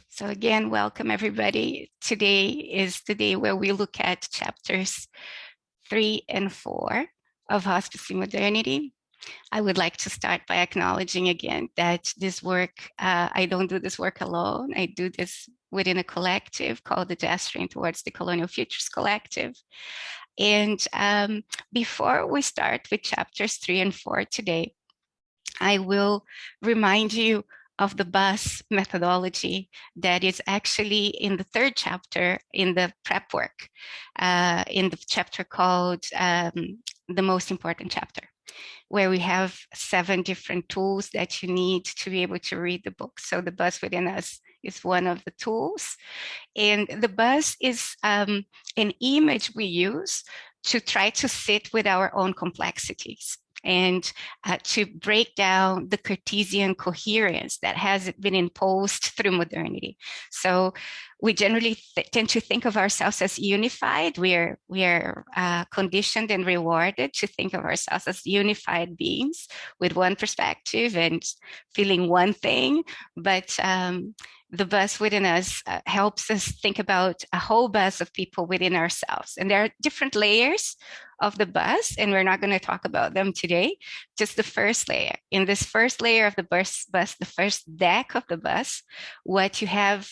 So again, welcome everybody. Today is the day where we look at chapters 3 and 4 of Hospicing Modernity. I would like to start by acknowledging again that this work, I don't do this work alone. I do this within a collective called the Gesturing Towards the Colonial Futures Collective. And before we start with chapters 3 and 4 today, I will remind you of the bus methodology that is actually in the third chapter in the prep work, in the chapter called The Most Important Chapter, where we have 7 different tools that you need to be able to read the book. So the bus within us is one of the tools. And the bus is an image we use to try to sit with our own complexities and to break down the Cartesian coherence that has been imposed through modernity. So we generally tend to think of ourselves as unified. We are conditioned and rewarded to think of ourselves as unified beings with one perspective and feeling one thing. But the bus within us helps us think about a whole bus of people within ourselves. And there are different layers of the bus, and we're not going to talk about them today, just the first layer. In this first layer of the bus, the first deck of the bus, what you have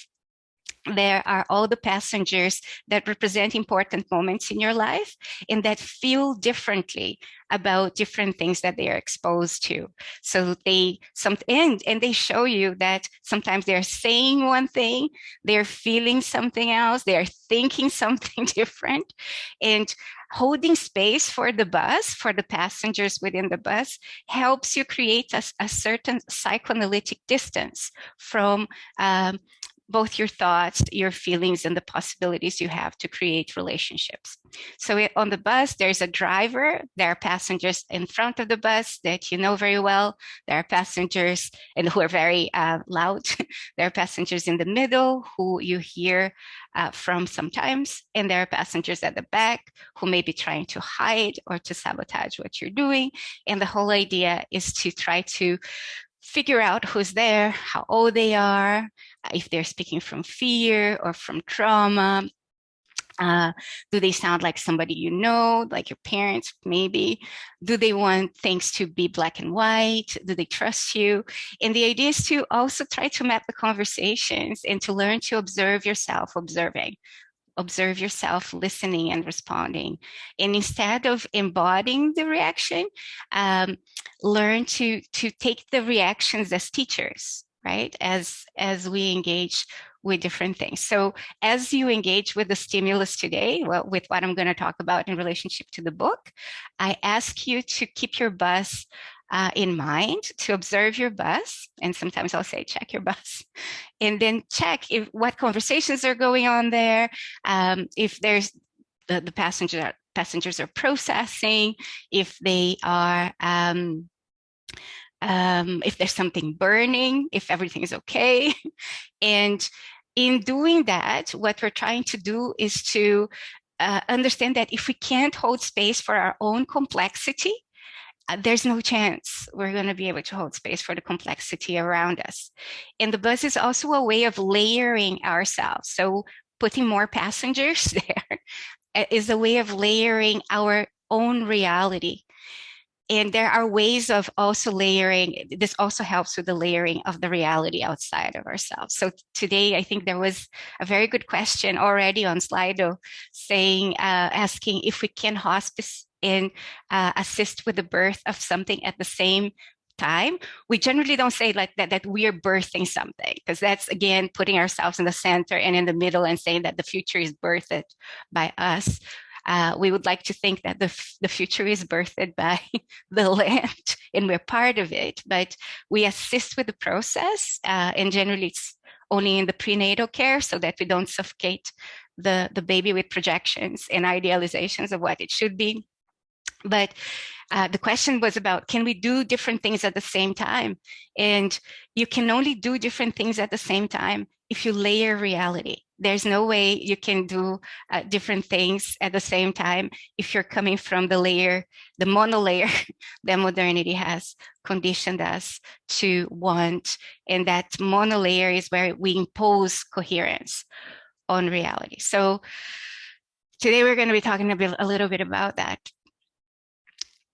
there are all the passengers that represent important moments in your life and that feel differently about different things that they are exposed to. So they they show you that sometimes they're saying one thing, they're feeling something else, they're thinking something different. And holding space for the bus, for the passengers within the bus, helps you create a certain psychoanalytic distance from both your thoughts, your feelings, and the possibilities you have to create relationships. So on the bus, there's a driver. There are passengers in front of the bus that you know very well. There are passengers and who are very loud. There are passengers in the middle who you hear from sometimes. And there are passengers at the back who may be trying to hide or to sabotage what you're doing. And the whole idea is to try to figure out who's there, how old they are, if they're speaking from fear or from trauma. Do they sound like somebody you know, like your parents, maybe? Do they want things to be black and white? Do they trust you? And the idea is to also try to map the conversations and to learn to observe yourself observe yourself listening and responding. And instead of embodying the reaction, learn to take the reactions as teachers, right? As we engage with different things. So as you engage with the stimulus today, well, with what I'm going to talk about in relationship to the book, I ask you to keep your bus in mind, to observe your bus. And sometimes I'll say, check your bus. And then check what conversations are going on there. If there's the passengers are processing, if they are if there's something burning, if everything is okay. And in doing that, what we're trying to do is to understand that if we can't hold space for our own complexity, there's no chance we're going to be able to hold space for the complexity around us. And the bus is also a way of layering ourselves. So putting more passengers there is a way of layering our own reality. And there are ways of also layering. This also helps with the layering of the reality outside of ourselves. So today, I think there was a very good question already on Slido saying, asking if we can hospice and assist with the birth of something at the same time. We generally don't say like that we're birthing something, because that's again putting ourselves in the center and in the middle and saying that the future is birthed by us. We would like to think that the future is birthed by the land and we're part of it, but we assist with the process, and generally it's only in the prenatal care so that we don't suffocate the baby with projections and idealizations of what it should be. But the question was about, can we do different things at the same time? And you can only do different things at the same time if you layer reality. There's no way you can do different things at the same time if you're coming from the monolayer that modernity has conditioned us to want. And that monolayer is where we impose coherence on reality. So today we're going to be talking a little bit about that.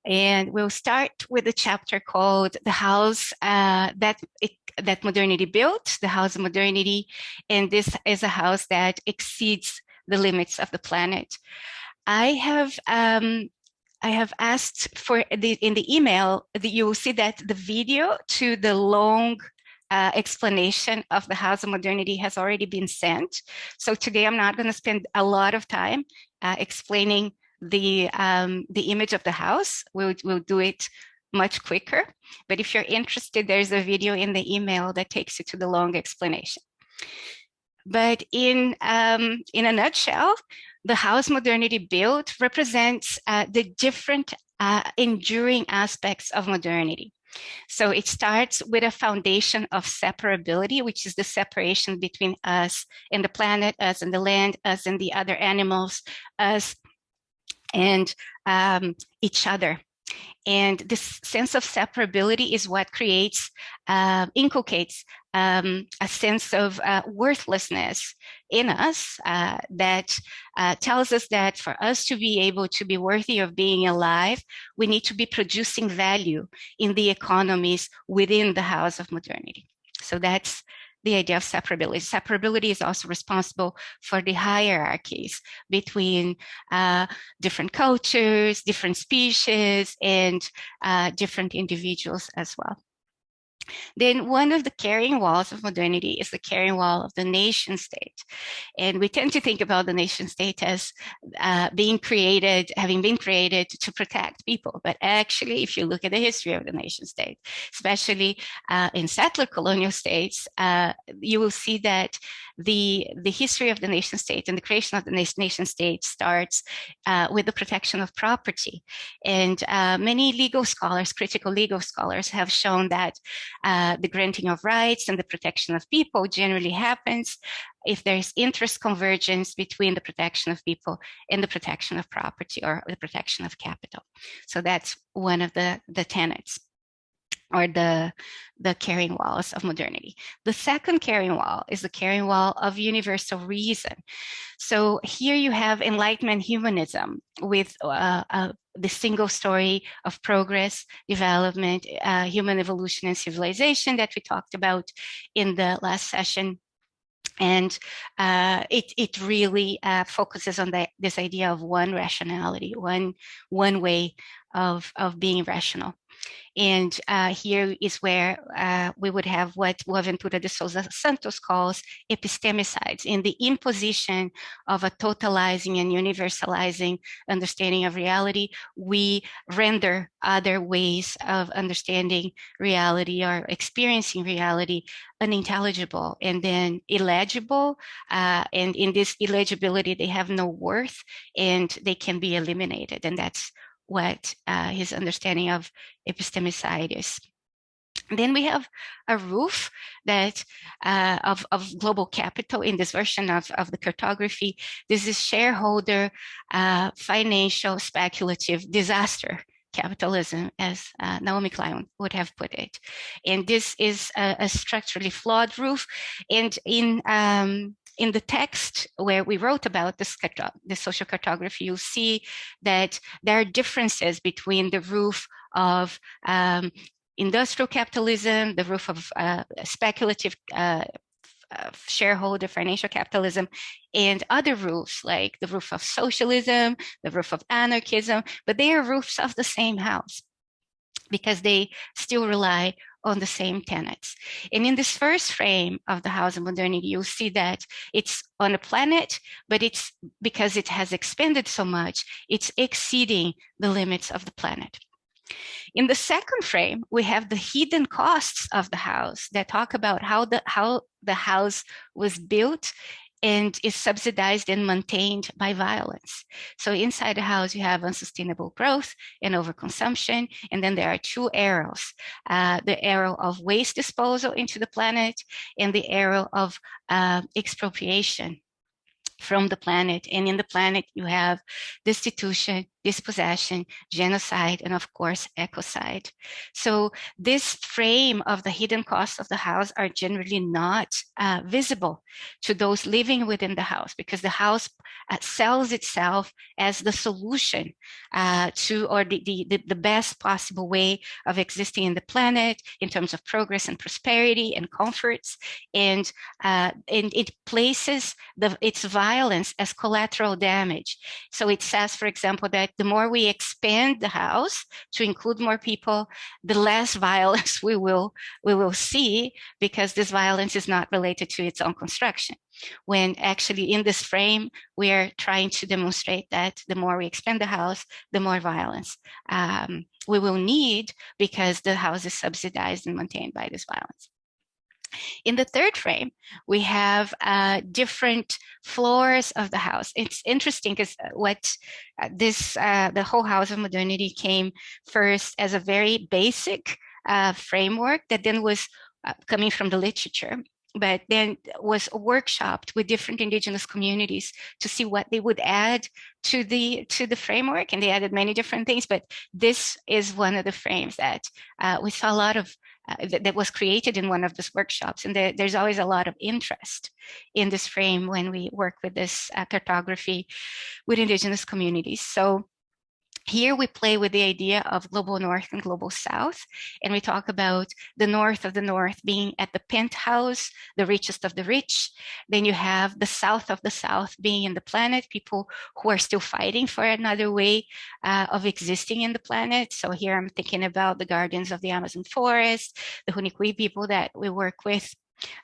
And we'll start with a chapter called The House that Modernity Built, the House of Modernity. And this is a house that exceeds the limits of the planet. I have asked for in the email that you will see that the video to the long explanation of the House of Modernity has already been sent. So today I'm not going to spend a lot of time explaining the image of the house. We'll do it much quicker. But if you're interested, there's a video in the email that takes you to the long explanation. But in a nutshell, the house modernity built represents the different enduring aspects of modernity. So it starts with a foundation of separability, which is the separation between us and the planet, us and the land, us and the other animals, us and each other. And this sense of separability is what inculcates a sense of worthlessness in us that tells us that for us to be able to be worthy of being alive, we need to be producing value in the economies within the house of modernity. So that's the idea of separability. Separability is also responsible for the hierarchies between different cultures, different species, and different individuals as well. Then one of the carrying walls of modernity is the carrying wall of the nation state. And we tend to think about the nation state as having been created to protect people. But actually, if you look at the history of the nation state, especially in settler colonial states, you will see that the history of the nation state and the creation of the nation state starts with the protection of property. And many legal scholars, critical legal scholars, have shown that the granting of rights and the protection of people generally happens if there's interest convergence between the protection of people and the protection of property or the protection of capital. So that's one of the tenets or the carrying walls of modernity. The second carrying wall is the carrying wall of universal reason. So here you have Enlightenment humanism with the single story of progress, development, human evolution and civilization that we talked about in the last session. And it really focuses on this idea of one rationality, one way of being rational. And here is where we would have what Boaventura de Souza Santos calls epistemicides, in the imposition of a totalizing and universalizing understanding of reality. We render other ways of understanding reality or experiencing reality unintelligible and then illegible. And in this illegibility, they have no worth and they can be eliminated. And that's what his understanding of epistemicide is. Then we have a roof that of global capital in this version of the cartography. This is shareholder, financial, speculative disaster capitalism, as Naomi Klein would have put it. And this is a structurally flawed roof. And in the text where we wrote about the social cartography, you'll see that there are differences between the roof of industrial capitalism, the roof of speculative shareholder financial capitalism, and other roofs like the roof of socialism, the roof of anarchism, but they are roofs of the same house because they still rely on the same tenets. And in this first frame of the House of Modernity, you'll see that it's on a planet, but it's because it has expanded so much, it's exceeding the limits of the planet. In the second frame, we have the hidden costs of the house that talk about how the house was built and is subsidized and maintained by violence. So inside the house, you have unsustainable growth and overconsumption. And then there are two arrows, the arrow of waste disposal into the planet and the arrow of expropriation from the planet. And in the planet, you have destitution, dispossession, genocide, and of course, ecocide. So this frame of the hidden costs of the house are generally not visible to those living within the house, because the house sells itself as the solution to, or the best possible way of existing in the planet in terms of progress and prosperity and comforts. And it places its violence as collateral damage. So it says, for example, that the more we expand the house to include more people, the less violence we will see, because this violence is not related to its own construction. When actually in this frame, we are trying to demonstrate that the more we expand the house, the more violence we will need, because the house is subsidized and maintained by this violence. In the third frame, we have different floors of the house. It's interesting because the whole house of modernity came first as a very basic framework that then was coming from the literature, but then was workshopped with different indigenous communities to see what they would add to the framework, and they added many different things. But this is one of the frames that we saw a lot of. That was created in one of these workshops, and there's always a lot of interest in this frame when we work with this cartography with indigenous communities. So here we play with the idea of global north and global south, and we talk about the north of the north being at the penthouse, the richest of the rich. Then you have the south of the south being in the planet, people who are still fighting for another way of existing in the planet. So here I'm thinking about the guardians of the Amazon forest, the Hunikui people that we work with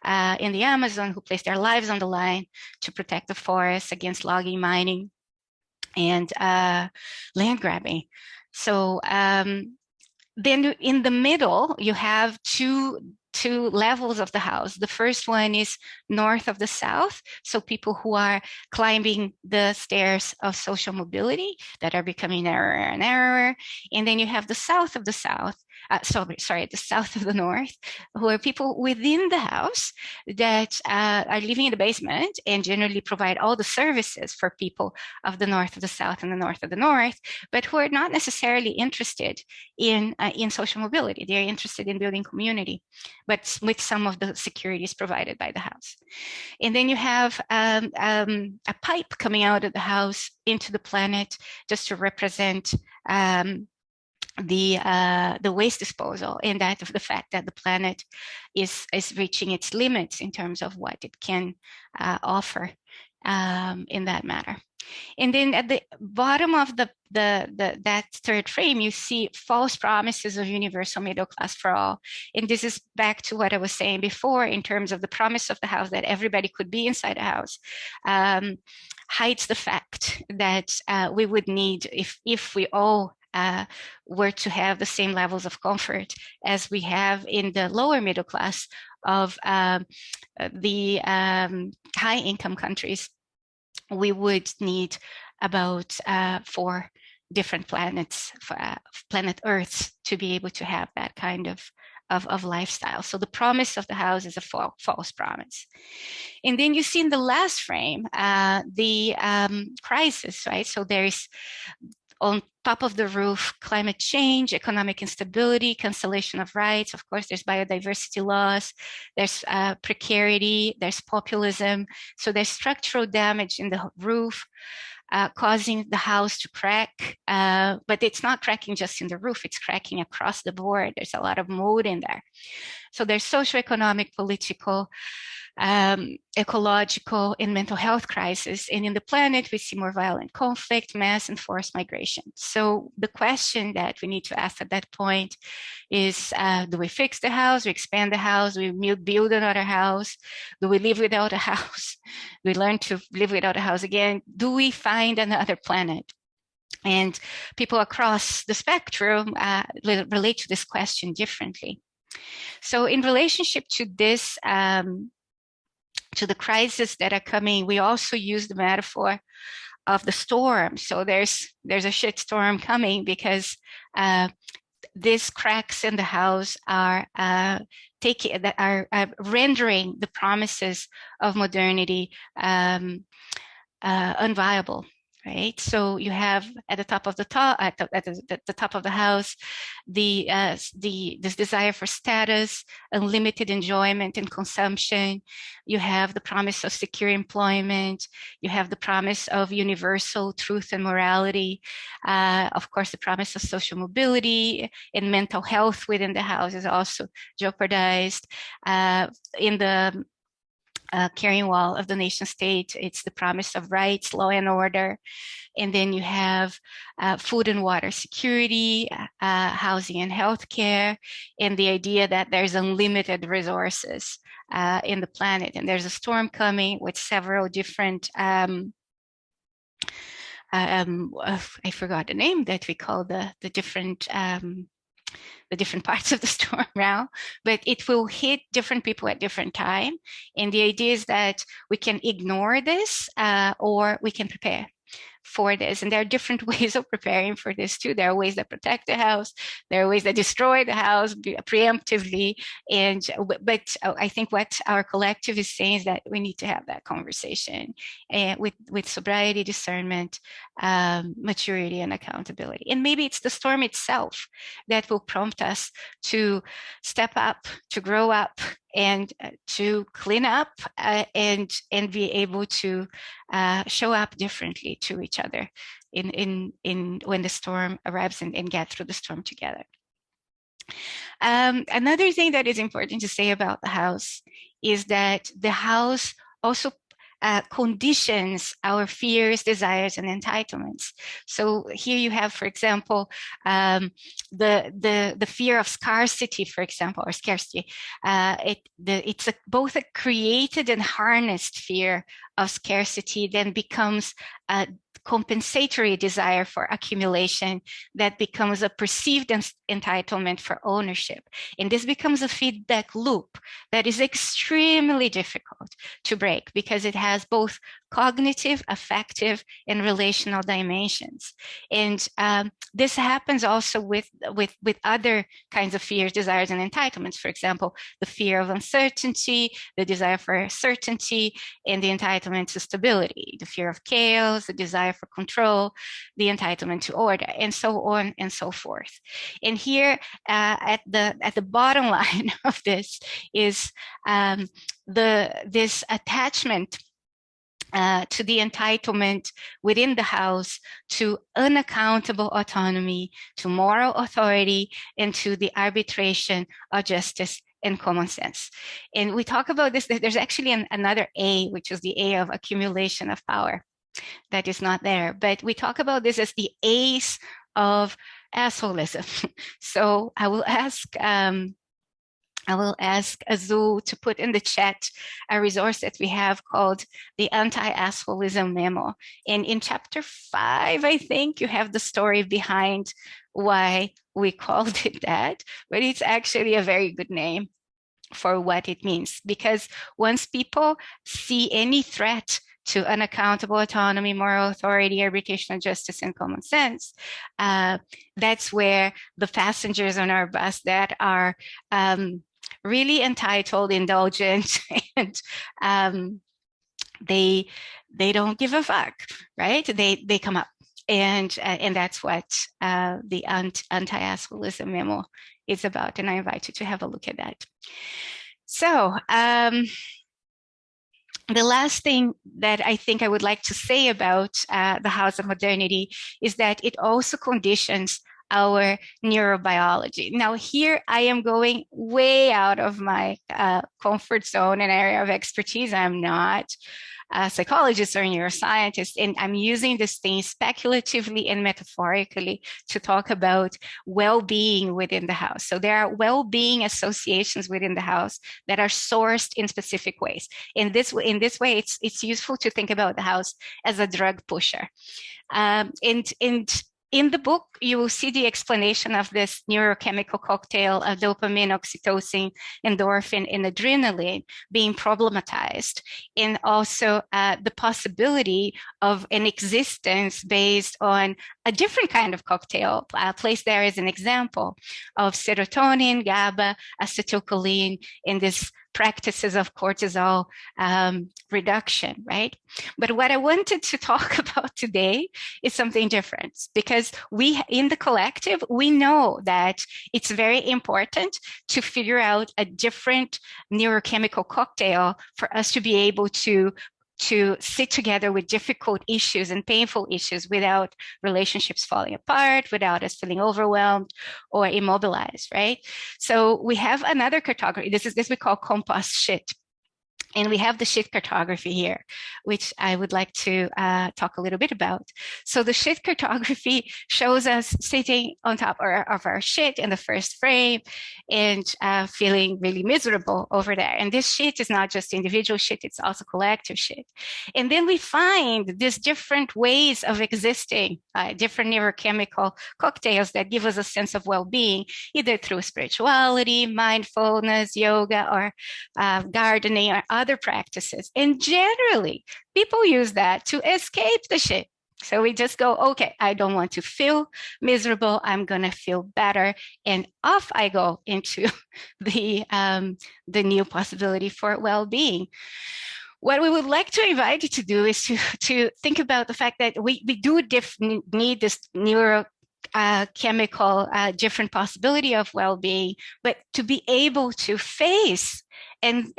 in the Amazon, who place their lives on the line to protect the forests against logging, mining, and land grabbing. So then in the middle, you have two levels of the house. The first one is north of the south, so people who are climbing the stairs of social mobility that are becoming narrower and narrower. And then you have the south of the south, the south of the north, who are people within the house that are living in the basement and generally provide all the services for people of the north of the south and the north of the north, but who are not necessarily interested in social mobility. They're interested in building community, but with some of the securities provided by the house. And then you have a pipe coming out of the house into the planet just to represent the waste disposal, and that of the fact that the planet is reaching its limits in terms of what it can offer in that matter. And then at the bottom of that third frame, you see false promises of universal middle class for all. And this is back to what I was saying before in terms of the promise of the house that everybody could be inside a house, hides the fact that we would need, if we all were to have the same levels of comfort as we have in the lower middle class of the high income countries, we would need about 4 different planets, planet Earths, to be able to have that kind of lifestyle. So the promise of the house is a false promise. And then you see in the last frame, the crisis, right? So there is, on top of the roof, climate change, economic instability, cancellation of rights. Of course, there's biodiversity loss, there's precarity, there's populism. So there's structural damage in the roof, causing the house to crack. But it's not cracking just in the roof, it's cracking across the board. There's a lot of mold in there. So there's socioeconomic, political, ecological, and mental health crisis. And in the planet, we see more violent conflict, mass and forced migration. So the question that we need to ask at that point is, do we fix the house, we expand the house, we build another house? Do we live without a house? Do we learn to live without a house again? Do we find another planet? And people across the spectrum relate to this question differently. So in relationship to to the crises that are coming, we also use the metaphor of the storm. So there's a shit storm coming because these cracks in the house are rendering the promises of modernity unviable. Right, so you have at the top of the top of the house, this desire for status, unlimited enjoyment and consumption. You have the promise of secure employment. You have the promise of universal truth and morality. Of course, the promise of social mobility and mental health within the house is also jeopardized. In the carrying wall of the nation state, it's the promise of rights, law and order. And then you have food and water security, housing and healthcare, and the idea that there's unlimited resources in the planet. And there's a storm coming with several different, I forgot the name that we call the different parts of the storm now, but it will hit different people at different time. And the idea is that we can ignore this or we can prepare for this. And there are different ways of preparing for this too. There are ways that protect the house. There are ways that destroy the house preemptively. But I think what our collective is saying is that we need to have that conversation with sobriety, discernment, maturity, and accountability. And maybe it's the storm itself that will prompt us to step up, to grow up, and to clean up and be able to show up differently to each other in when the storm arrives and get through the storm together. Another thing that is important to say about the house is that the house also conditions our fears, desires, and entitlements. So here you have, for example, the fear of scarcity, for example, or scarcity. It's both a created and harnessed fear of scarcity, then becomes a compensatory desire for accumulation that becomes a perceived entitlement for ownership. And this becomes a feedback loop that is extremely difficult to break because it has both cognitive, affective, and relational dimensions. And this happens also with other kinds of fears, desires, and entitlements. For example, the fear of uncertainty, the desire for certainty, and the entitlement to stability, the fear of chaos, the desire for control, the entitlement to order, and so on and so forth. And here at the bottom line of this is this attachment to the entitlement within the house to unaccountable autonomy, to moral authority, and to the arbitration of justice and common sense. And we talk about this, there's actually another A, which is the A of accumulation of power that is not there. But we talk about this as the A's of assholism. So I will ask Azul to put in the chat a resource that we have called the Anti-Assholism memo. And in chapter 5, I think you have the story behind why we called it that, but it's actually a very good name for what it means. Because once people see any threat to unaccountable autonomy, moral authority, arbitration of justice, and common sense, that's where the passengers on our bus that are really entitled, indulgent, and they don't give a fuck, right? They come up, and that's what the Anti-Assholism memo is about, and I invite you to have a look at that. So the last thing that I think I would like to say about the House of Modernity is that it also conditions our neurobiology. Now here I am going way out of my comfort zone and area of expertise. I'm not a psychologist or a neuroscientist, and I'm using this thing speculatively and metaphorically to talk about well-being within the house. So there are well-being associations within the house that are sourced in specific ways. In this way, it's useful to think about the house as a drug pusher. And in the book, you will see the explanation of this neurochemical cocktail of dopamine, oxytocin, endorphin, and adrenaline being problematized, and also the possibility of an existence based on a different kind of cocktail placed there as an example of serotonin, GABA, acetylcholine, and this practices of cortisol reduction, right? But what I wanted to talk about today is something different, because we in the collective, we know that it's very important to figure out a different neurochemical cocktail for us to be able to sit together with difficult issues and painful issues without relationships falling apart, without us feeling overwhelmed or immobilized, right? So we have another cartography. This we call compost shit. And we have the shit cartography here, which I would like to talk a little bit about. So the shit cartography shows us sitting on top of our shit in the first frame and feeling really miserable over there. And this shit is not just individual shit, it's also collective shit. And then we find these different ways of existing, different neurochemical cocktails that give us a sense of well-being, either through spirituality, mindfulness, yoga, or gardening, or other practices. And generally, people use that to escape the shit. So we just go, okay, I don't want to feel miserable. I'm going to feel better. And off I go into the new possibility for well-being. What we would like to invite you to do is to think about the fact that we do need this chemical different possibility of well-being, but to be able to face and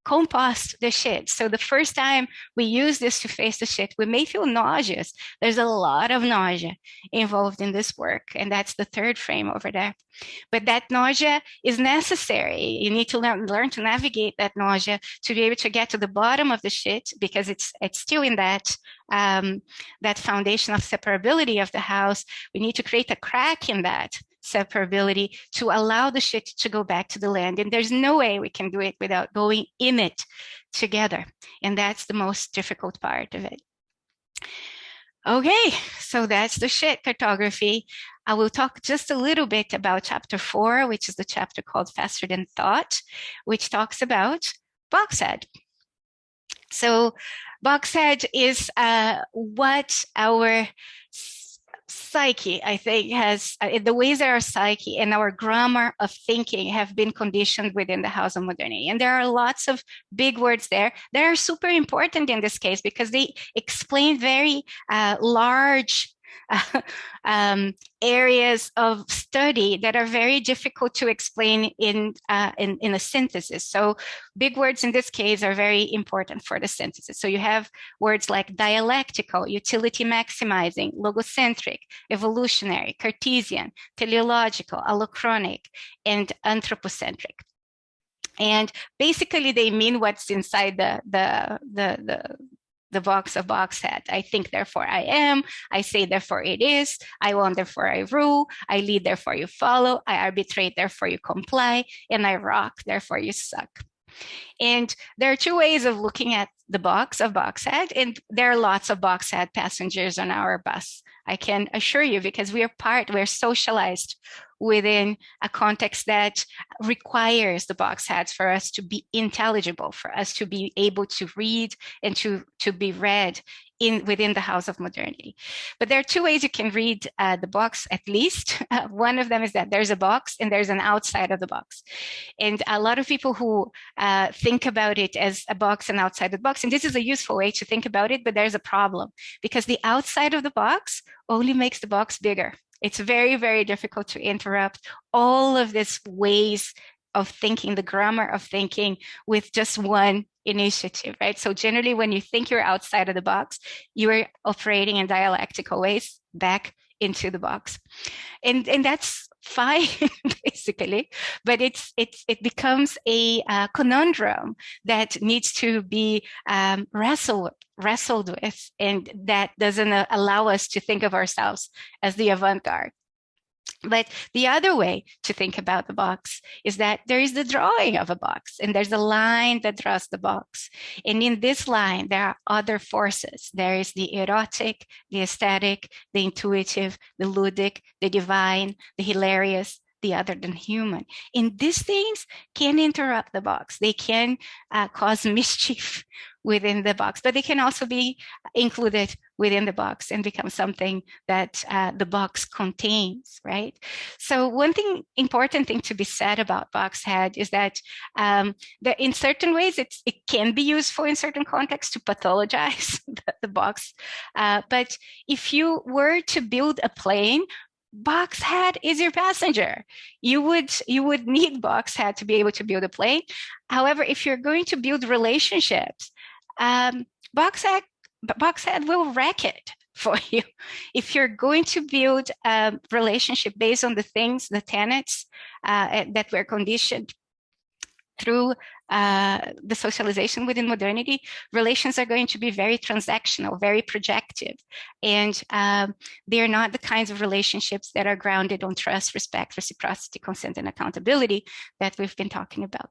compost the shit. So the first time we use this to face the shit, we may feel nauseous. There's a lot of nausea involved in this work, and that's the third frame over there. But that nausea is necessary. You need to learn to navigate that nausea to be able to get to the bottom of the shit, because it's still in that that foundation of separability of the house. We need to create a crack in that separability to allow the shit to go back to the land. And there's no way we can do it without going in it together. And that's the most difficult part of it. Okay, so that's the shit cartography. I will talk just a little bit about chapter 4, which is the chapter called Faster Than Thought, which talks about boxhead. So boxhead is what our psyche, I think, has the ways that our psyche and our grammar of thinking have been conditioned within the house of modernity. And there are lots of big words there that are super important in this case, because they explain very large areas of study that are very difficult to explain in a synthesis. So big words in this case are very important for the synthesis. So you have words like dialectical, utility maximizing, logocentric, evolutionary, Cartesian, teleological, allochronic, and anthropocentric. And basically they mean what's inside the box of boxhead. I think, therefore I am. I say, therefore it is. I want, therefore I rule. I lead, therefore you follow. I arbitrate, therefore you comply. And I rock, therefore you suck. And there are two ways of looking at the box of boxhead, and there are lots of boxhead passengers on our bus. I can assure you, because we're socialized within a context that requires the boxheads for us to be intelligible, for us to be able to read and to be read within the house of modernity. But there are two ways you can read the box, at least. One of them is that there's a box and there's an outside of the box. And a lot of people who think about it as a box and outside of the box, and this is a useful way to think about it, but there's a problem, because the outside of the box only makes the box bigger. It's very, very difficult to interrupt all of these ways of thinking, the grammar of thinking, with just one initiative, right? So generally, when you think you're outside of the box, you are operating in dialectical ways back into the box. And that's fine, basically, but it becomes a conundrum that needs to be wrestled with, and that doesn't allow us to think of ourselves as the avant-garde. But the other way to think about the box is that there is the drawing of a box, and there's a line that draws the box. And in this line, there are other forces. There is the erotic, the aesthetic, the intuitive, the ludic, the divine, the hilarious, the other than human. And these things can interrupt the box. They can cause mischief within the box, but they can also be included within the box and become something that the box contains, right? So one important thing to be said about box head is that in certain ways it can be useful in certain contexts to pathologize the box. But if you were to build a plane, box head is your passenger. You would need box head to be able to build a plane. However, if you're going to build relationships, box head will wreck it for you. If you're going to build a relationship based on the things, the tenets that were conditioned through the socialization within modernity, relations are going to be very transactional, very projective. And they're not the kinds of relationships that are grounded on trust, respect, reciprocity, consent, and accountability that we've been talking about.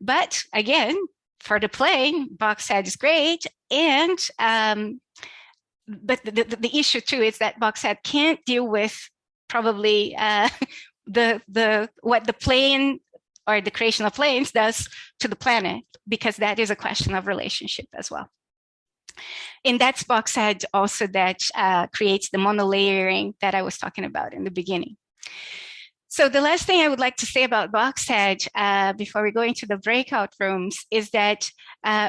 But again, for the plane, box head is great. And but the issue too is that box head can't deal with probably what the plane or the creation of planes does to the planet, because that is a question of relationship as well. And that's box head also that creates the monolayering that I was talking about in the beginning. So the last thing I would like to say about box head before we go into the breakout rooms is that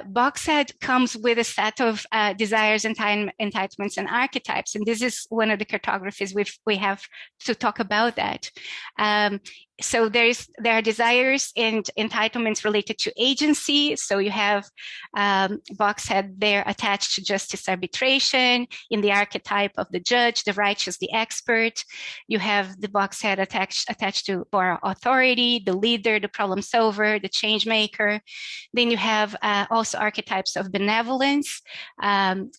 box head comes with a set of desires, entitlements, and archetypes. And this is one of the cartographies we have to talk about that. So there are desires and entitlements related to agency. So you have box head there attached to justice arbitration in the archetype of the judge, the righteous, the expert. You have the box head attached to moral authority, the leader, the problem solver, the change maker. Then you have also archetypes of benevolence, the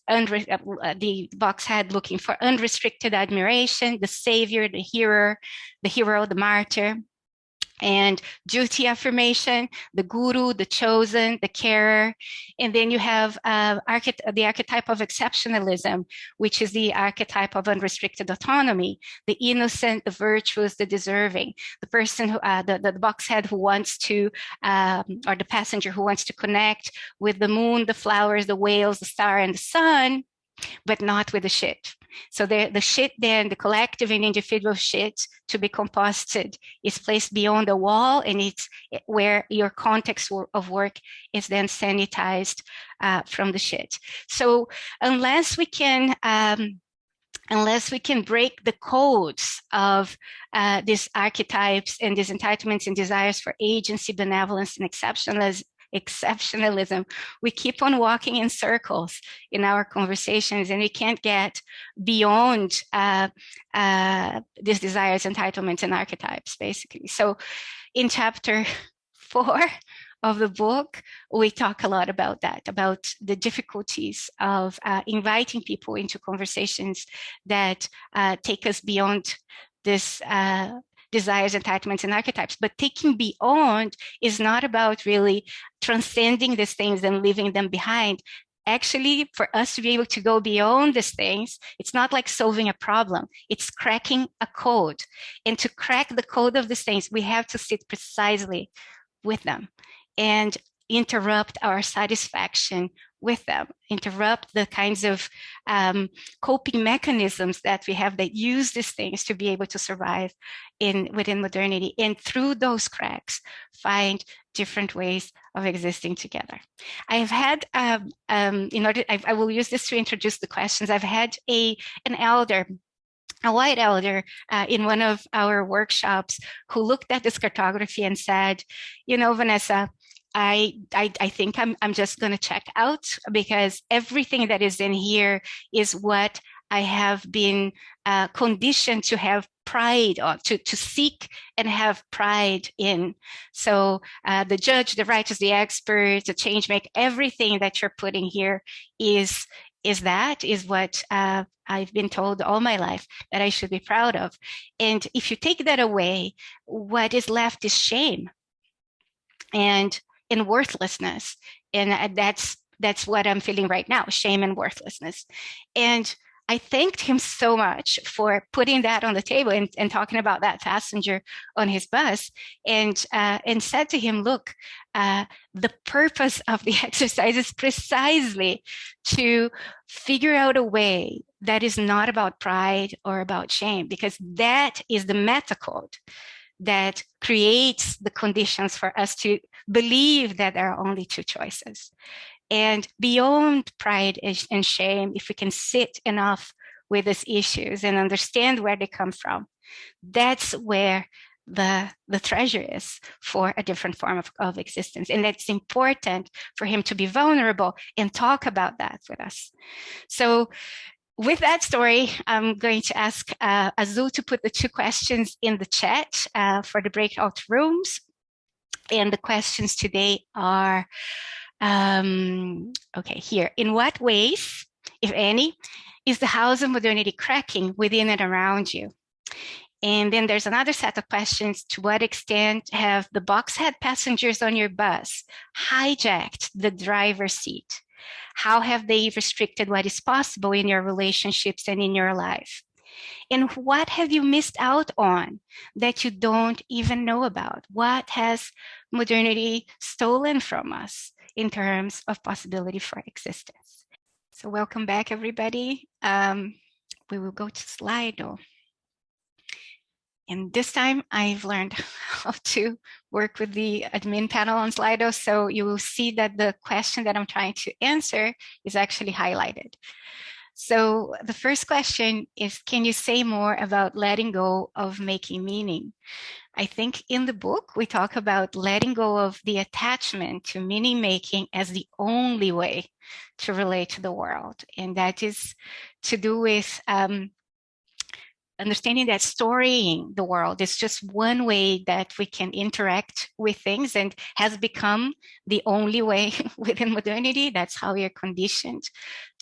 box head looking for unrestricted admiration, the savior, the hero, the martyr, and duty affirmation, the guru, the chosen, the carer. And then you have the archetype of exceptionalism, which is the archetype of unrestricted autonomy, the innocent, the virtuous, the deserving, the person who, the box head who wants to, or the passenger who wants to connect with the moon, the flowers, the whales, the star, and the sun, but not with the shit. So the shit then, the collective and individual shit to be composted is placed beyond the wall, and it's where your context of work is then sanitized from the shit. So unless we can break the codes of these archetypes and these entitlements and desires for agency, benevolence, and exceptionalism, we keep on walking in circles in our conversations, and we can't get beyond these desires, entitlements, and archetypes, basically. So in chapter 4 of the book, we talk a lot about that, about the difficulties of inviting people into conversations that take us beyond this desires, entitlements, and archetypes. But taking beyond is not about really transcending these things and leaving them behind. Actually, for us to be able to go beyond these things, it's not like solving a problem. It's cracking a code. And to crack the code of these things, we have to sit precisely with them and interrupt our satisfaction with them, interrupt the kinds of coping mechanisms that we have that use these things to be able to survive within modernity, and through those cracks find different ways of existing together. I have had, I will use this to introduce the questions. I've had a white elder in one of our workshops who looked at this cartography and said, you know, Vanessa, I think I'm just going to check out, because everything that is in here is what I have been conditioned to have pride on, to seek and have pride in. So the judge, the righteous, the expert, the change maker, everything that you're putting here is is what I've been told all my life that I should be proud of. And if you take that away, what is left is shame and worthlessness. And that's what I'm feeling right now, shame and worthlessness. And I thanked him so much for putting that on the table and talking about that passenger on his bus, and said to him, look, the purpose of the exercise is precisely to figure out a way that is not about pride or about shame, because that is the meta code that creates the conditions for us to believe that there are only two choices. And beyond pride and shame, if we can sit enough with these issues and understand where they come from, that's where the treasure is for a different form of existence. And it's important for him to be vulnerable and talk about that with us. So with that story, I'm going to ask Azul to put the 2 questions in the chat for the breakout rooms. And the questions today are, okay, here. In what ways, if any, is the house of modernity cracking within and around you? And then there's another set of questions. To what extent have the boxhead passengers on your bus hijacked the driver's seat? How have they restricted what is possible in your relationships and in your life? And what have you missed out on that you don't even know about? What has modernity stolen from us in terms of possibility for existence? So welcome back, everybody. We will go to Slido. And this time I've learned how to work with the admin panel on Slido. So you will see that the question that I'm trying to answer is actually highlighted. So the first question is, can you say more about letting go of making meaning? I think in the book, we talk about letting go of the attachment to meaning making as the only way to relate to the world. And that is to do with understanding that storying the world is just one way that we can interact with things, and has become the only way within modernity. That's how we are conditioned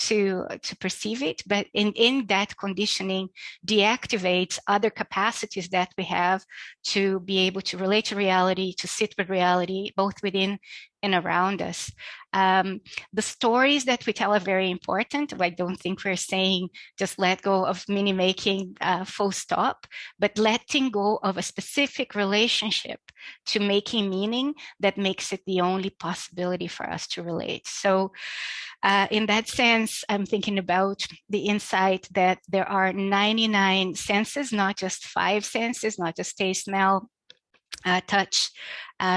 to perceive it. But in that conditioning deactivates other capacities that we have to be able to relate to reality, to sit with reality, both within and around us. The stories that we tell are very important. I don't think we're saying just let go of meaning making full stop, but letting go of a specific relationship to making meaning that makes it the only possibility for us to relate. So in that sense, I'm thinking about the insight that there are 99 senses, not just 5 senses, not just taste, smell, touch,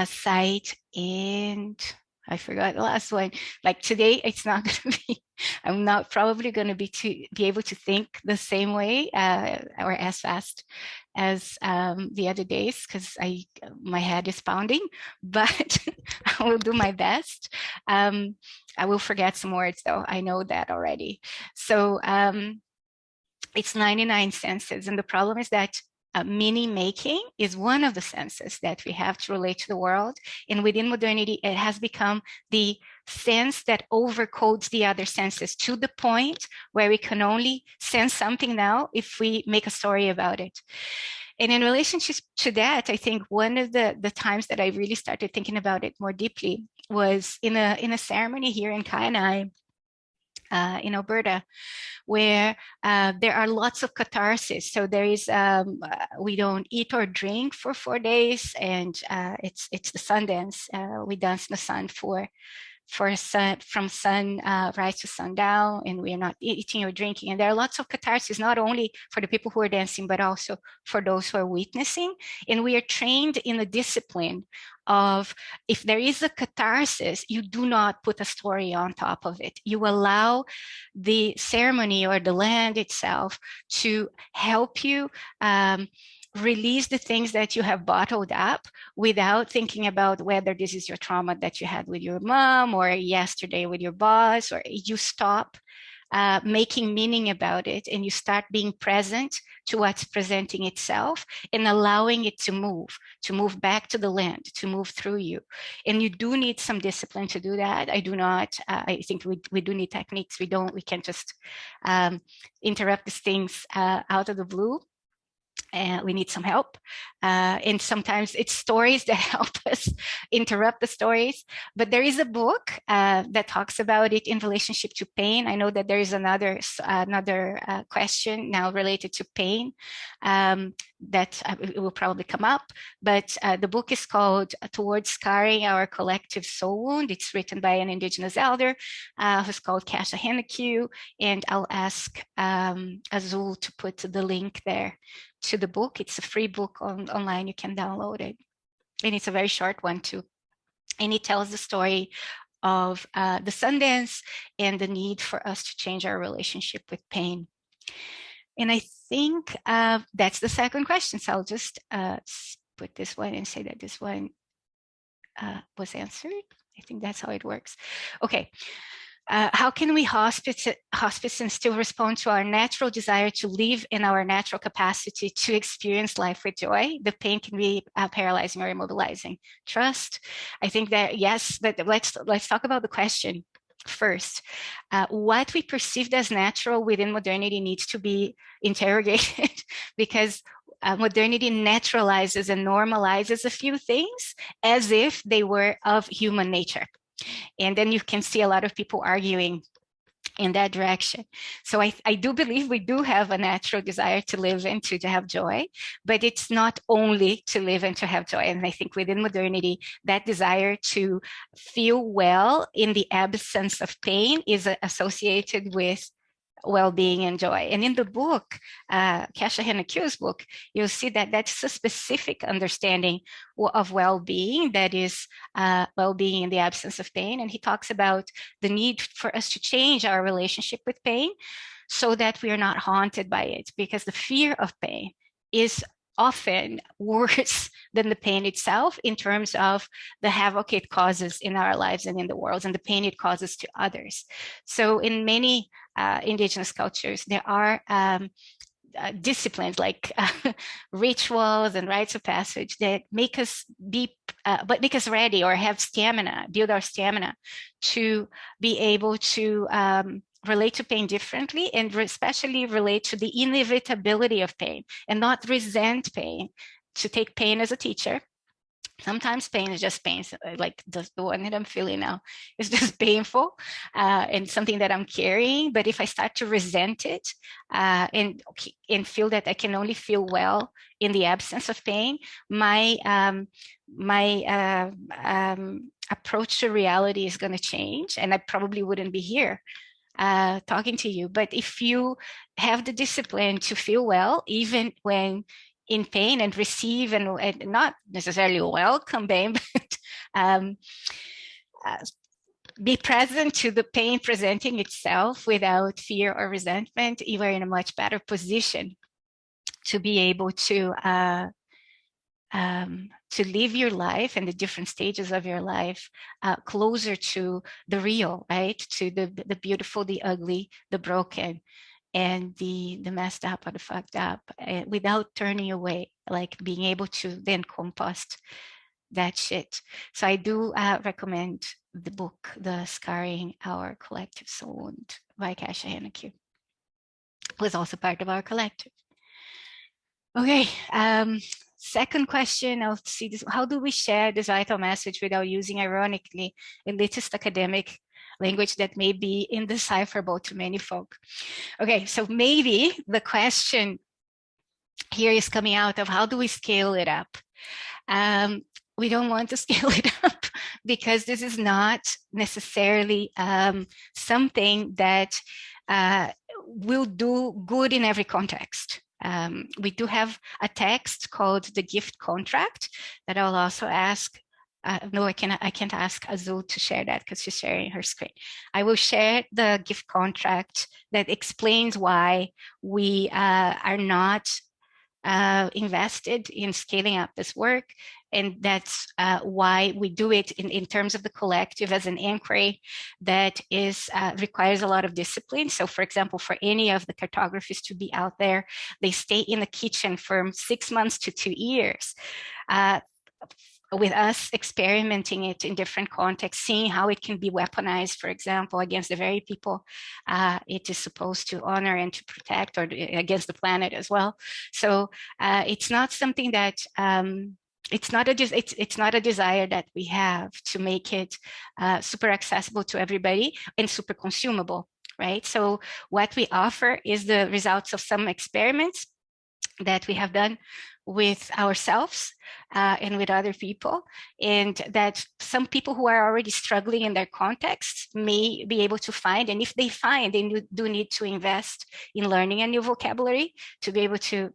sight, and I forgot the last one. Like today, it's not going to be, I'm not probably going to be able to think the same way or as fast as the other days, because my head is pounding, but I will do my best. I will forget some words though, I know that already. So it's 99 senses, and the problem is that meaning making is one of the senses that we have to relate to the world. And within modernity, it has become the sense that overcodes the other senses, to the point where we can only sense something now if we make a story about it. And in relationship to that, I think one of the times that I really started thinking about it more deeply was in a ceremony here in Kainai, in Alberta, where there are lots of catharsis. So there is, we don't eat or drink for 4 days, and it's the sun dance. We dance in the sun from sunrise to sundown, and we are not eating or drinking. And there are lots of catharsis, not only for the people who are dancing, but also for those who are witnessing. And we are trained in the discipline of, if there is a catharsis, you do not put a story on top of it. You allow the ceremony or the land itself to help you release the things that you have bottled up, without thinking about whether this is your trauma that you had with your mom or yesterday with your boss, or you stop making meaning about it, and you start being present to what's presenting itself and allowing it to move back to the land, to move through you. And you do need some discipline to do that. I do not, I think we do need techniques. We can't just interrupt these things out of the blue. And we need some help. And sometimes it's stories that help us interrupt the stories. But there is a book that talks about it in relationship to pain. I know that there is another question now related to pain that it will probably come up. But the book is called Towards Scarring Our Collective Soul Wound. It's written by an Indigenous elder who's called Cash Ahenakew. And I'll ask Azul to put the link there to the book. It's a free book online. You can download it. And it's a very short one too. And it tells the story of the Sundance and the need for us to change our relationship with pain. And I think that's the second question. So I'll just put this one and say that this one was answered. I think that's how it works. Okay. How can we hospice and still respond to our natural desire to live in our natural capacity to experience life with joy? The pain can be paralyzing or immobilizing. Trust. I think that, yes, but let's talk about the question first. What we perceived as natural within modernity needs to be interrogated because modernity naturalizes and normalizes a few things as if they were of human nature. And then you can see a lot of people arguing in that direction. So I do believe we do have a natural desire to live and to have joy, but it's not only to live and to have joy. And I think within modernity, that desire to feel well in the absence of pain is associated with well-being and joy. And in the book, Cash Ahenakew's book, you'll see that that's a specific understanding of well-being, that is well-being in the absence of pain. And he talks about the need for us to change our relationship with pain so that we are not haunted by it, because the fear of pain is often worse than the pain itself in terms of the havoc it causes in our lives and in the world, and the pain it causes to others. So in many indigenous cultures, there are disciplines like rituals and rites of passage that make us make us ready or have stamina, build our stamina to be able to relate to pain differently, and especially relate to the inevitability of pain and not resent pain, to take pain as a teacher. Sometimes pain is just pain, like the one that I'm feeling now is just painful and something that I'm carrying. But if I start to resent it and feel that I can only feel well in the absence of pain, my approach to reality is going to change, and I probably wouldn't be here talking to you. But if you have the discipline to feel well, even when in pain, and receive and not necessarily welcome pain, but be present to the pain presenting itself without fear or resentment, you are in a much better position to be able to live your life and the different stages of your life closer to the real, right? To the beautiful, the ugly, the broken, and the messed up or the fucked up, without turning away, like being able to then compost that shit. So I do recommend the book, The Scarring Our Collective Soul Wound by Cash Ahenakew. It was also part of our collective. Okay, second question, I'll see this. How do we share this vital message without using, ironically, elitist academic language that may be indecipherable to many folk? Okay, so maybe the question here is coming out of how do we scale it up? We don't want to scale it up because this is not necessarily something that will do good in every context. We do have a text called the gift contract that I'll also ask. No, I can't ask Azul to share that because she's sharing her screen. I will share the gift contract that explains why we are not invested in scaling up this work. And that's why we do it in terms of the collective as an inquiry that is requires a lot of discipline. So for example, for any of the cartographies to be out there, they stay in the kitchen from 6 months to 2 years. With us experimenting it in different contexts, seeing how it can be weaponized, for example, against the very people it is supposed to honor and to protect, or against the planet as well. So it's not something that it's not a desire that we have to make it super accessible to everybody and super consumable, right? So what we offer is the results of some experiments that we have done with ourselves and with other people, and that some people who are already struggling in their context may be able to find. And if they find, they do need to invest in learning a new vocabulary to be able to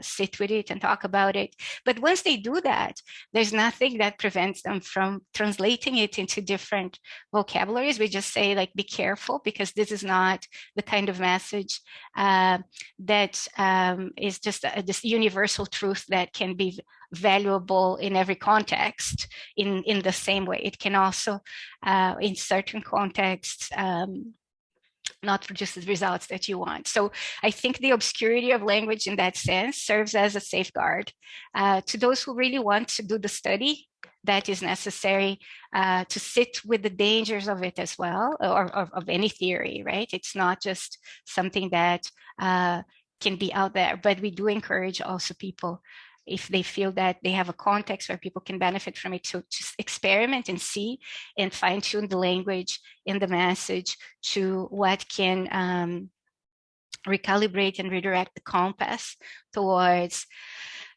sit with it and talk about it. But once they do that, there's nothing that prevents them from translating it into different vocabularies. We just say, like, be careful, because this is not the kind of message that is just this universal truth that can be valuable in every context in the same way. It can also, in certain contexts, not produce the results that you want. So I think the obscurity of language in that sense serves as a safeguard to those who really want to do the study that is necessary to sit with the dangers of it as well, or of any theory, right? It's not just something that can be out there, but we do encourage also people, if they feel that they have a context where people can benefit from it, to experiment and see and fine tune the language and the message to what can recalibrate and redirect the compass towards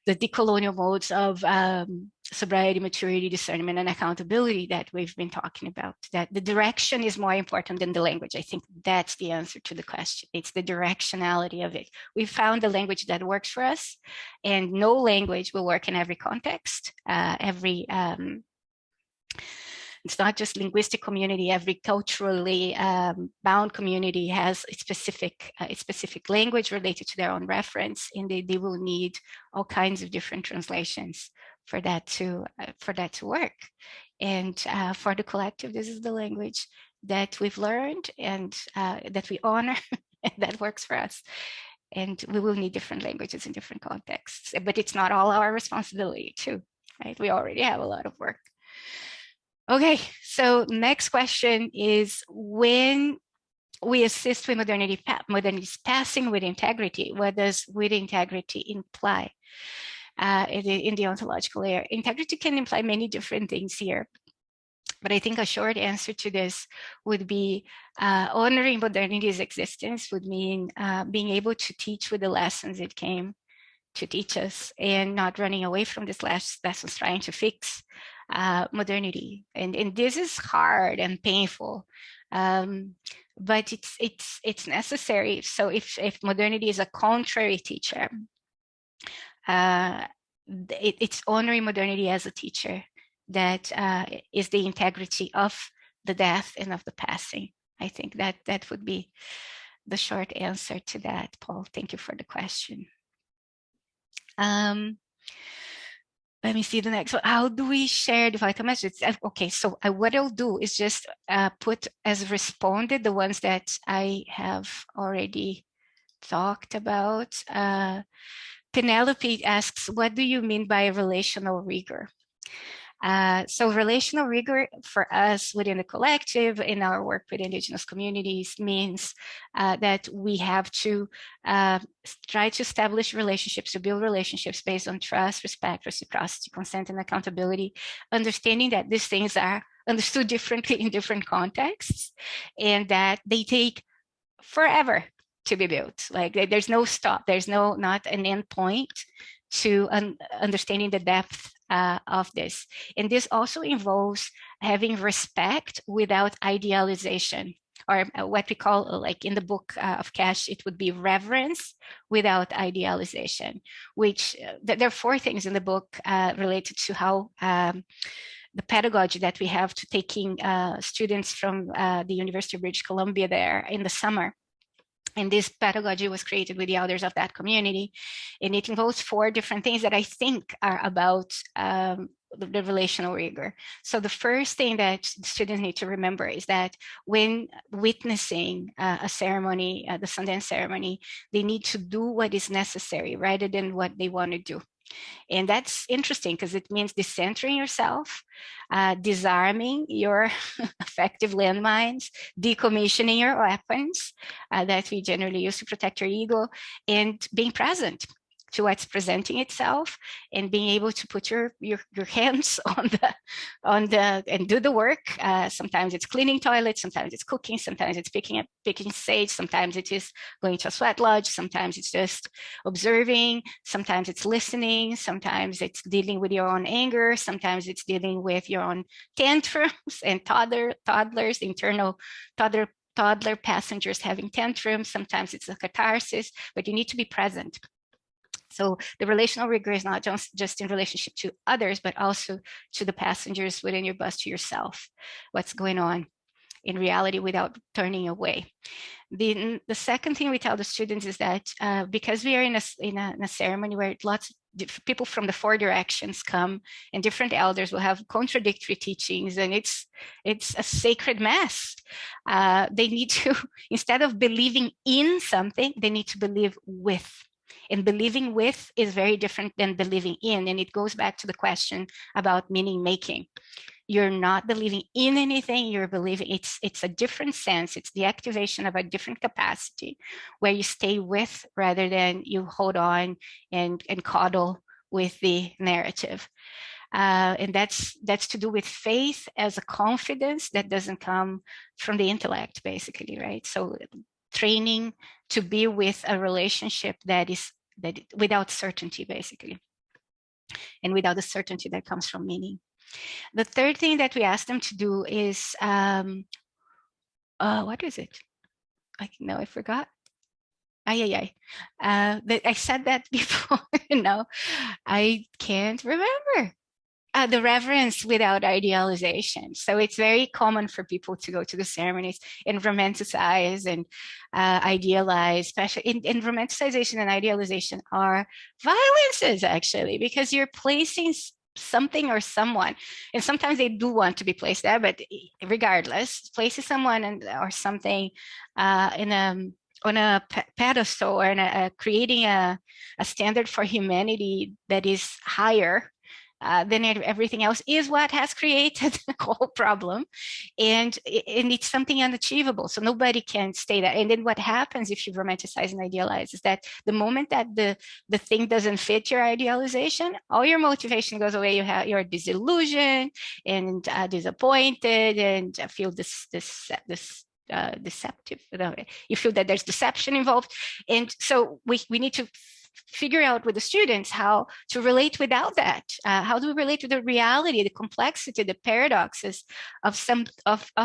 the decolonial modes of sobriety, maturity, discernment, and accountability that we've been talking about. That the direction is more important than the language. I think that's the answer to the question. It's the directionality of it. We found the language that works for us, and no language will work in every context. It's not just linguistic community. Every culturally bound community has a specific language related to their own reference, and they will need all kinds of different translations for that to work. And for the collective, this is the language that we've learned and that we honor and that works for us. And we will need different languages in different contexts, but it's not all our responsibility too, right? We already have a lot of work. Okay, so next question is, when we assist with modernity's passing with integrity, what does with integrity imply in the ontological layer? Integrity can imply many different things here, but I think a short answer to this would be honoring modernity's existence would mean being able to teach with the lessons it came to teach us, and not running away from these lessons trying to fix modernity. And this is hard and painful, but it's necessary. So if modernity is a contrary teacher, it's honoring modernity as a teacher that is the integrity of the death and of the passing. I think that would be the short answer to that, Paul. Thank you for the question. Let me see the next one. How do we share the vital messages? Okay, so what I'll do is just put as responded the ones that I have already talked about. Penelope asks, what do you mean by relational rigor? So relational rigor for us within the collective, in our work with Indigenous communities, means that we have to try to establish relationships, to build relationships based on trust, respect, reciprocity, consent, and accountability, understanding that these things are understood differently in different contexts, and that they take forever to be built. Like, there's no stop, there's not an end point to understanding the depth of this. And this also involves having respect without idealization, or what we call, like in the book of Cash, it would be reverence without idealization, which there are 4 things in the book related to how the pedagogy that we have to taking students from the University of British Columbia there in the summer And this pedagogy was created with the elders of that community. And it involves 4 different things that I think are about the relational rigor. So the first thing that students need to remember is that when witnessing a ceremony, the Sundance ceremony, they need to do what is necessary rather than what they want to do. And that's interesting because it means decentering yourself, disarming your effective landmines, decommissioning your weapons that we generally use to protect your ego, and being present to what's presenting itself, and being able to put your hands on the and do the work. Sometimes it's cleaning toilets, sometimes it's cooking, sometimes it's picking sage, sometimes it is going to a sweat lodge, sometimes it's just observing, sometimes it's listening, sometimes it's dealing with your own anger, sometimes it's dealing with your own tantrums and toddlers, internal toddler passengers having tantrums. Sometimes it's a catharsis, but you need to be present. So the relational rigor is not just in relationship to others, but also to the passengers within your bus, to yourself, what's going on in reality without turning away. The second thing we tell the students is that because we are in a ceremony where lots of people from the 4 directions come, and different elders will have contradictory teachings, and it's a sacred mess. They need to, instead of believing in something, they need to believe with. And believing with is very different than believing in. And it goes back to the question about meaning making. You're not believing in anything, you're believing, it's a different sense. It's the activation of a different capacity where you stay with rather than you hold on and coddle with the narrative. And that's to do with faith as a confidence that doesn't come from the intellect, basically, right? So training to be with a relationship that without certainty, basically, and without the certainty that comes from meaning. The third thing that we asked them to do is, what is it? I forgot. I said that before, I can't remember. The reverence without idealization. So it's very common for people to go to the ceremonies and romanticize and idealize, especially in romanticization and idealization are violences, actually, because you're placing something or someone, and sometimes they do want to be placed there, but regardless, placing someone or something on a pedestal, or creating a standard for humanity that is higher than everything else is what has created the whole problem. And it's something unachievable. So nobody can stay there. And then what happens if you romanticize and idealize is that the moment that the thing doesn't fit your idealization, all your motivation goes away. You're disillusioned and disappointed and feel deceptive. You feel that there's deception involved. And so we need to figure out with the students how to relate without that. How do we relate to the reality, the complexity, the paradoxes of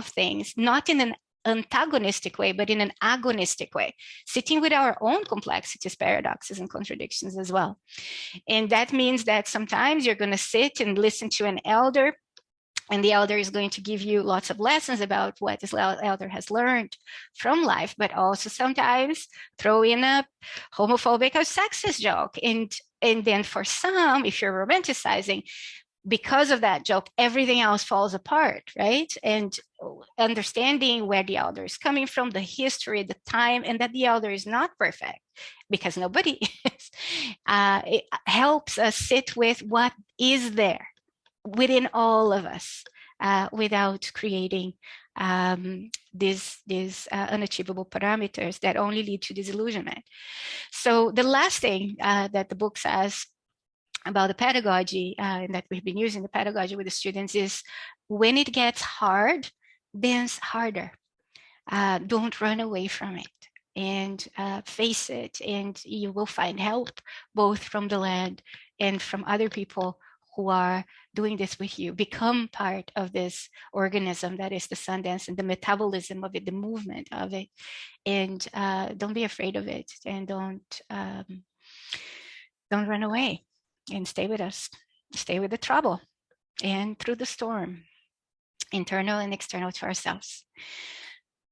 things, not in an antagonistic way, but in an agonistic way, sitting with our own complexities, paradoxes, and contradictions as well. And that means that sometimes you're going to sit and listen to an elder, and the elder is going to give you lots of lessons about what this elder has learned from life, but also sometimes throw in a homophobic or sexist joke. And then for some, if you're romanticizing, because of that joke, everything else falls apart, right? And understanding where the elder is coming from, the history, the time, and that the elder is not perfect, because nobody is, it helps us sit with what is there within all of us, without creating these unachievable parameters that only lead to disillusionment. So the last thing that the book says about the pedagogy, and that we've been using the pedagogy with the students, is when it gets hard, dance harder. Don't run away from it, and face it, and you will find help both from the land and from other people who are doing this with you. Become part of this organism that is the Sundance, and the metabolism of it, the movement of it. And don't be afraid of it, and don't run away, and stay with us. Stay with the trouble and through the storm, internal and external to ourselves.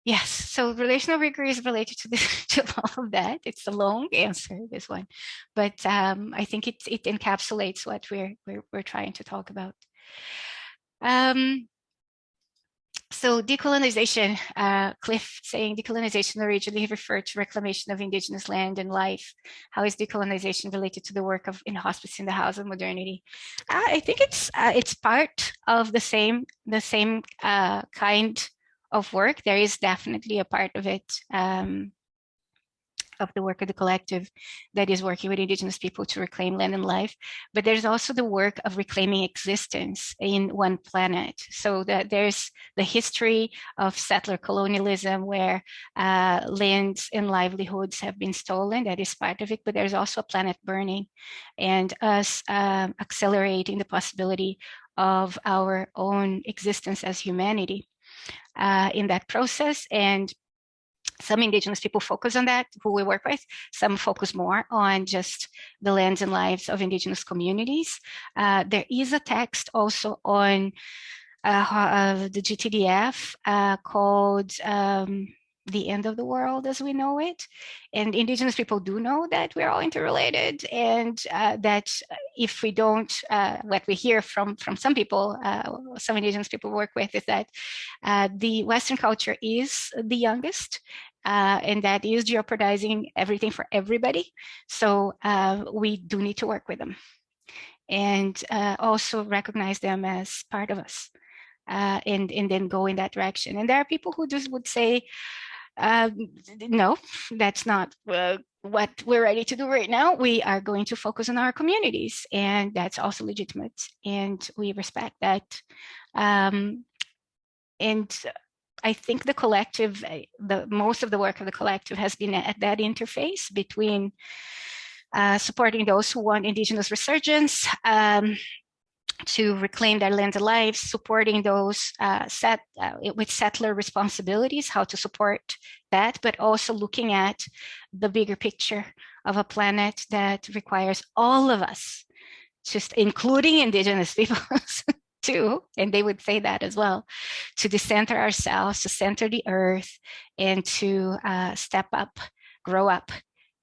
Yes, so relational rigor is related to this, to all of that. It's a long answer, this one, but I think it encapsulates what we're trying to talk about. So decolonization, Cliff saying decolonization originally referred to reclamation of indigenous land and life. How is decolonization related to the work of in hospice in the house of modernity? I think it's part of the same kind of work. There is definitely a part of it. Of the work of the collective that is working with indigenous people to reclaim land and life, but there's also the work of reclaiming existence in one planet. So that there's the history of settler colonialism where lands and livelihoods have been stolen. That is part of it, but there's also a planet burning and us accelerating the possibility of our own existence as humanity in that process. And some indigenous people focus on that, who we work with. Some focus more on just the lands and lives of indigenous communities. There is a text also on the GTDF called The End of the World as We Know It. And indigenous people do know that we're all interrelated, and that if we don't, what we hear from some people, some indigenous people work with, is that the Western culture is the youngest, and that is jeopardizing everything for everybody. So we do need to work with them and also recognize them as part of us, and then go in that direction. And there are people who just would say, no, that's not what we're ready to do right now. We are going to focus on our communities, and that's also legitimate, and we respect that. And I think the collective, most of the work of the collective has been at that interface between supporting those who want indigenous resurgence, to reclaim their land and lives, supporting those with settler responsibilities, how to support that, but also looking at the bigger picture of a planet that requires all of us, just including indigenous peoples too, and they would say that as well, to decenter ourselves, to center the earth, and to step up, grow up,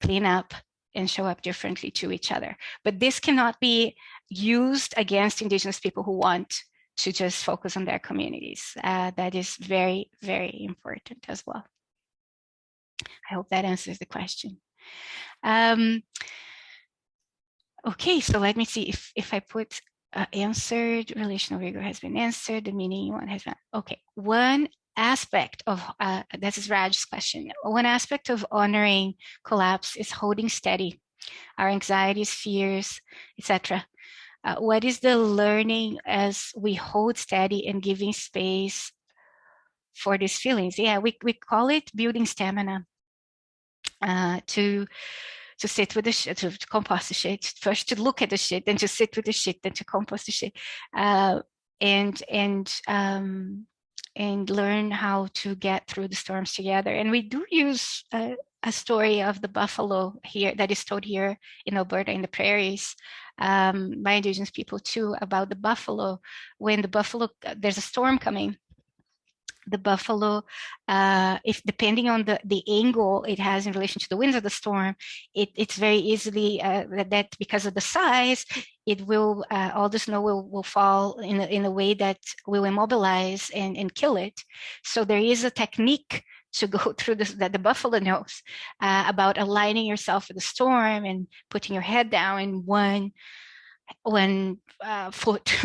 clean up, and show up differently to each other. But this cannot be used against indigenous people who want to just focus on their communities. That is very, very important as well. I hope that answers the question. Okay, so let me see if I put answered, relational rigor has been answered, the meaning one has been, okay. One aspect of, this is Raj's question, one aspect of honoring collapse is holding steady our anxieties, fears, etc. What is the learning as we hold steady and giving space for these feelings? Yeah, we call it building stamina, to sit with the shit, to compost the shit, first to look at the shit, then to sit with the shit, then to compost the shit, and learn how to get through the storms together. And we do use a story of the buffalo here that is told here in Alberta in the prairies by indigenous people too, about the buffalo. When the buffalo, there's a storm coming, the buffalo, if depending on the angle it has in relation to the winds of the storm, it's very easily that because of the size, it will all the snow will fall in a way that will immobilize and kill it. So there is a technique to go through this that the buffalo knows about aligning yourself with the storm and putting your head down in one foot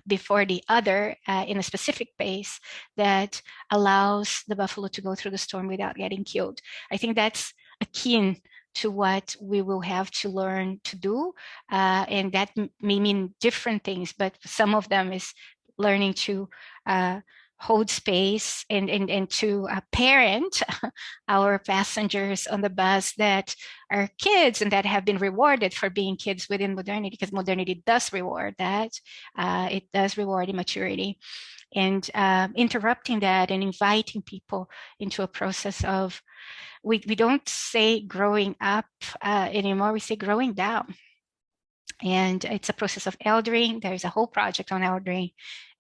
before the other in a specific pace that allows the buffalo to go through the storm without getting killed. I think that's akin to what we will have to learn to do, and that may mean different things, but some of them is learning to hold space and to parent our passengers on the bus that are kids and that have been rewarded for being kids within modernity, because modernity does reward that. It does reward immaturity, and interrupting that and inviting people into a process of, we don't say growing up anymore, we say growing down. And it's a process of eldering. There's a whole project on eldering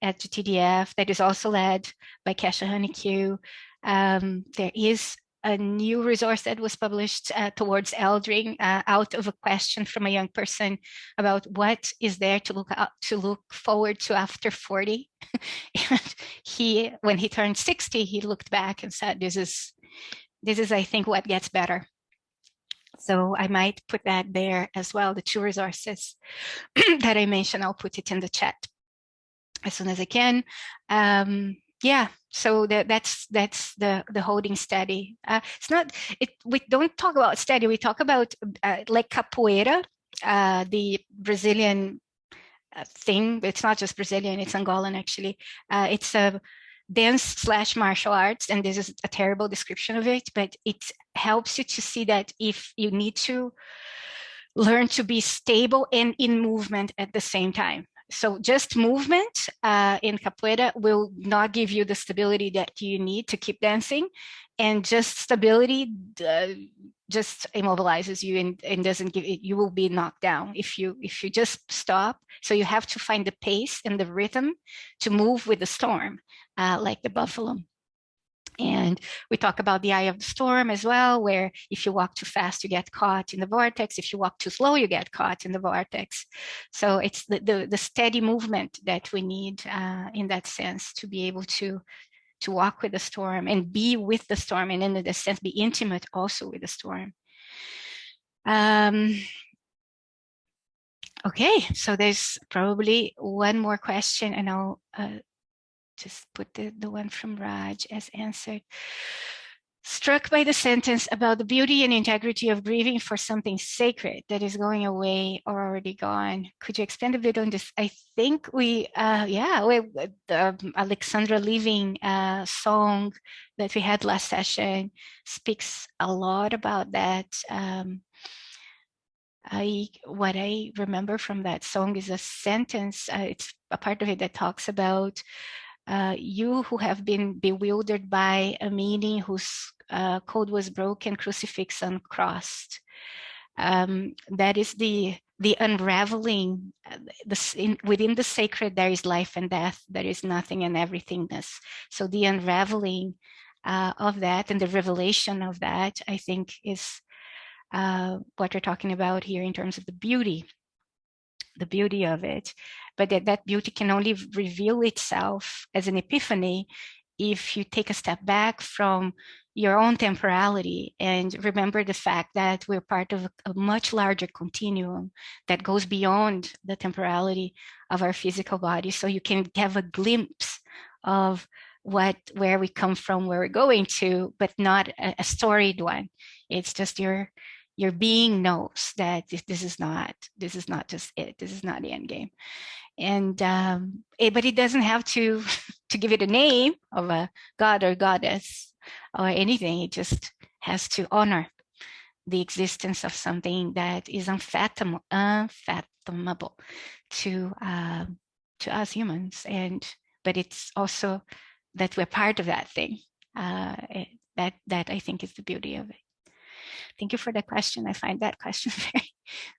at GTDF that is also led by Cash Ahenakew. There is a new resource that was published towards eldering, out of a question from a young person about what is there to look forward to after 40. And when he turned 60, he looked back and said, this is, I think, what gets better. So I might put that there as well, the two resources that I mentioned. I'll put it in the chat as soon as I can. Yeah, so that's the holding steady. It's not, we don't talk about steady, we talk about like capoeira, the Brazilian thing. It's not just Brazilian, it's Angolan actually. It's a dance/martial arts, and this is a terrible description of it, but it helps you to see that if you need to learn to be stable and in movement at the same time. So just movement in capoeira will not give you the stability that you need to keep dancing, and just stability just immobilizes you and doesn't give it, you will be knocked down if you just stop. So you have to find the pace and the rhythm to move with the storm, like the buffalo. And we talk about the eye of the storm as well, where if you walk too fast, you get caught in the vortex. If you walk too slow, you get caught in the vortex. So it's the steady movement that we need in that sense to be able to walk with the storm and be with the storm, and in the sense, be intimate also with the storm. Okay, so there's probably one more question, and I'll just put the one from Raj as answered. Struck by the sentence about the beauty and integrity of grieving for something sacred that is going away or already gone. Could you expand a bit on this? I think the Alexandra Living song that we had last session speaks a lot about that. What I remember from that song is a sentence, it's a part of it that talks about you who have been bewildered by a meaning whose code was broken, crucifix uncrossed. That is the unraveling. Within the sacred, there is life and death. There is nothing and everythingness. So the unraveling of that and the revelation of that, I think, is what we're talking about here in terms of the beauty of it. But that beauty can only reveal itself as an epiphany if you take a step back from your own temporality and remember the fact that we're part of a much larger continuum that goes beyond the temporality of our physical body. So you can have a glimpse of where we come from, where we're going to, but not a storied one. It's just your being knows that this is not just it. This is not the end game. And but it doesn't have to give it a name of a god or goddess or anything. It just has to honor the existence of something that is unfathomable to us humans. But it's also that we're part of that thing. That I think is the beauty of it. Thank you for the question. I find that question very,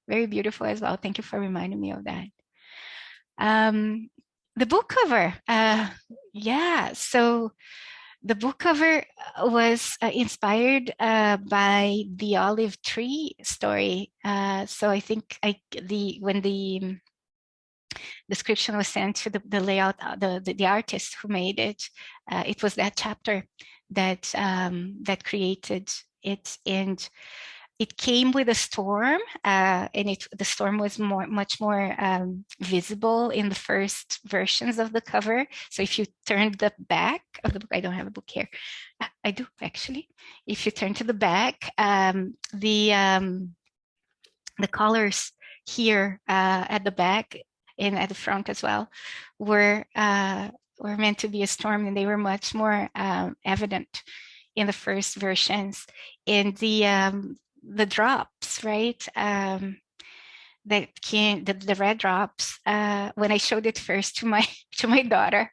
very beautiful as well. Thank you for reminding me of that. The book cover. So the book cover was inspired by the olive tree story. So I think when the description was sent to the layout, the artist who made it, it was that chapter that created it, and it came with a storm, and the storm was much more visible in the first versions of the cover. So if you turn the back of the book, I don't have a book here. I do actually. If you turn to the back, the colors here at the back and at the front as well were meant to be a storm, and they were much more evident in the first versions. And the drops, right? The red drops. When I showed it first to my daughter,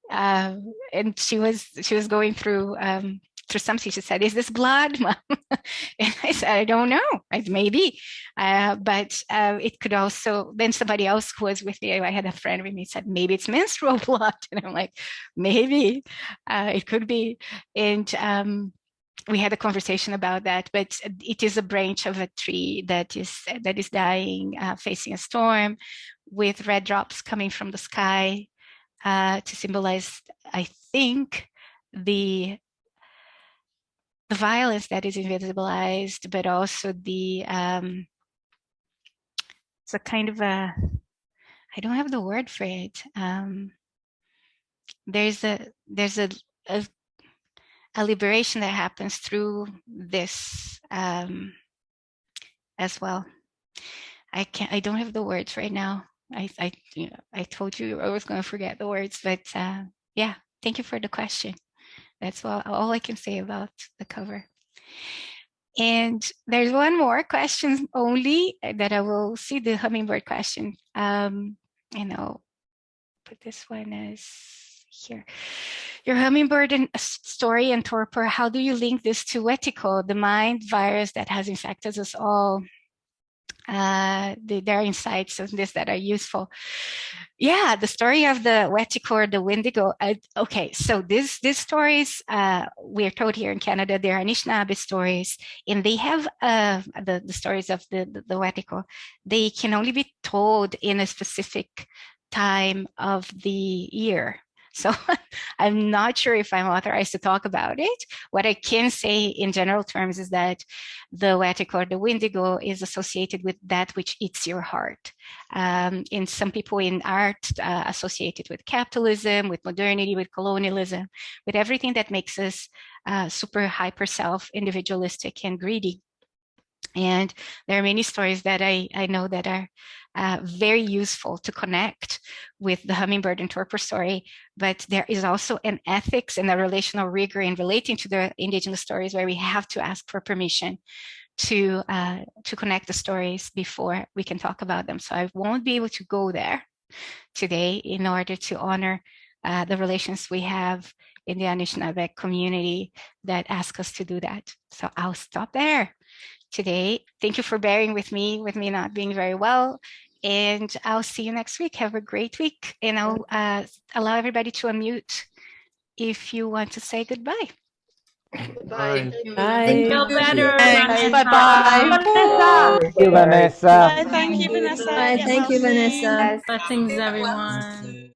and she was going through through something, she said, "Is this blood, Mom?" And I said, "I don't know. Maybe." But it could also, then somebody else who was with me, I had a friend with me, said, "Maybe it's menstrual blood." And I'm like, maybe it could be. And we had a conversation about that, but it is a branch of a tree that is dying, facing a storm, with red drops coming from the sky, to symbolize, I think, the violence that is invisibilized, but also the it's a kind of a, I don't have the word for it. There's a liberation that happens through this as well. I don't have the words right now. I told you I was going to forget the words, but yeah, thank you for the question. That's all I can say about the cover. And there's one more question only that I will see, the hummingbird question. And I'll put this one as here. Your hummingbird and story and torpor, how do you link this to Wetico, the mind virus that has infected us all? There are insights on this that are useful. Yeah, the story of the Wetico, the Wendigo. Okay, so these stories we're told here in Canada, they're Anishinaabe stories, and they have the stories of the Wetico. They can only be told in a specific time of the year. So I'm not sure if I'm authorized to talk about it. What I can say in general terms is that the Wetico, the Wendigo, is associated with that which eats your heart. And some people in art associate it with capitalism, with modernity, with colonialism, with everything that makes us super hyper self-individualistic and greedy. And there are many stories that I know that are very useful to connect with the hummingbird and torpor story, but there is also an ethics and a relational rigor in relating to the indigenous stories where we have to ask for permission to connect the stories before we can talk about them. So I won't be able to go there today in order to honor the relations we have in the Anishinaabe community that ask us to do that. So I'll stop there today. Thank you for bearing with me not being very well. And I'll see you next week. Have a great week. And I'll allow everybody to unmute if you want to say goodbye. Bye. Bye. Feel better. Bye-bye. Thank you, Vanessa. Thank you, Vanessa. Bye. Thank you, Vanessa. Blessings, everyone.